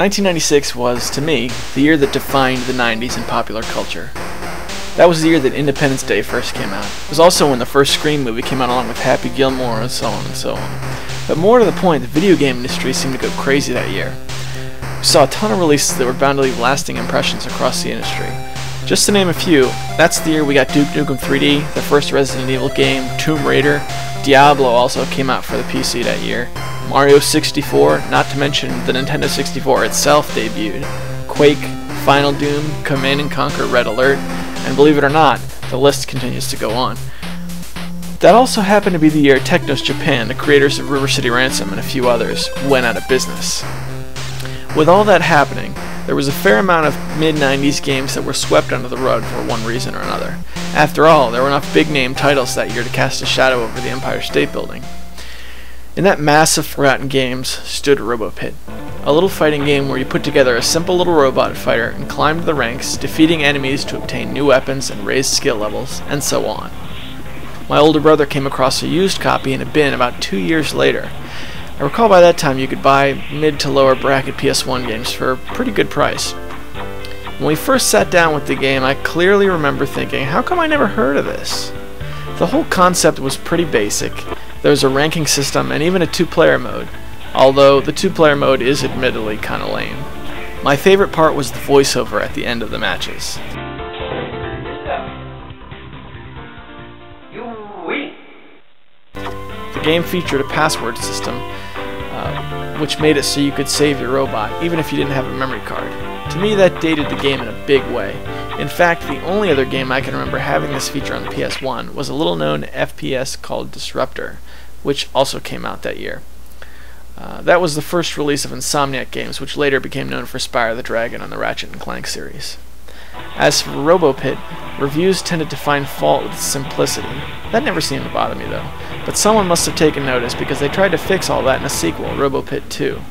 1996 was, to me, the year that defined the 90s in popular culture. That was the year that Independence Day first came out. It was also when the first Scream movie came out along with Happy Gilmore and so on and so on. But more to the point, the video game industry seemed to go crazy that year. We saw a ton of releases that were bound to leave lasting impressions across the industry. Just to name a few, that's the year we got Duke Nukem 3D, the first Resident Evil game, Tomb Raider, Diablo also came out for the PC that year, Mario 64, not to mention the Nintendo 64 itself debuted, Quake, Final Doom, Command & Conquer Red Alert, and believe it or not, the list continues to go on. That also happened to be the year Technos Japan, the creators of River City Ransom and a few others, went out of business. With all that happening, there was a fair amount of mid-90s games that were swept under the rug for one reason or another. After all, there were enough big-name titles that year to cast a shadow over the Empire State Building. In that mass of forgotten games stood Robo-Pit, a little fighting game where you put together a simple little robot fighter and climbed the ranks, defeating enemies to obtain new weapons and raise skill levels, and so on. My older brother came across a used copy in a bin about 2 years later. I recall by that time you could buy mid to lower bracket PS1 games for a pretty good price. When we first sat down with the game, I clearly remember thinking, how come I never heard of this? The whole concept was pretty basic. There was a ranking system and even a two-player mode, although the two-player mode is admittedly kinda lame. My favorite part was the voiceover at the end of the matches. The game featured a password system, which made it so you could save your robot, even if you didn't have a memory card. To me, that dated the game in a big way. In fact, the only other game I can remember having this feature on the PS1 was a little-known FPS called Disruptor, which also came out that year. That was the first release of Insomniac Games, which later became known for Spyro the Dragon and the Ratchet & Clank series. As for Robo-Pit, reviews tended to find fault with its simplicity. That never seemed to bother me though, but someone must have taken notice because they tried to fix all that in a sequel, Robo-Pit 2.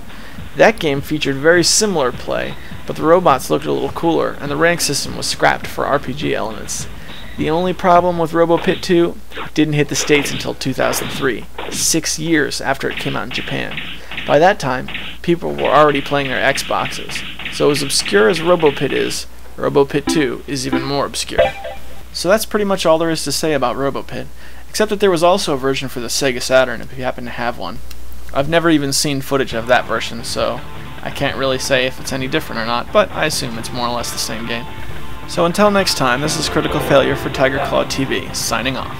That game featured very similar play, but the robots looked a little cooler, and the rank system was scrapped for RPG elements. The only problem with Robo-Pit 2, it didn't hit the States until 2003, 6 years after it came out in Japan. By that time, people were already playing their Xboxes, so as obscure as Robo-Pit is, Robo-Pit 2 is even more obscure. So that's pretty much all there is to say about Robo-Pit, except that there was also a version for the Sega Saturn if you happen to have one. I've never even seen footage of that version, so I can't really say if it's any different or not, but I assume it's more or less the same game. So until next time, this is Critical Failure for Tiger Claw TV, signing off.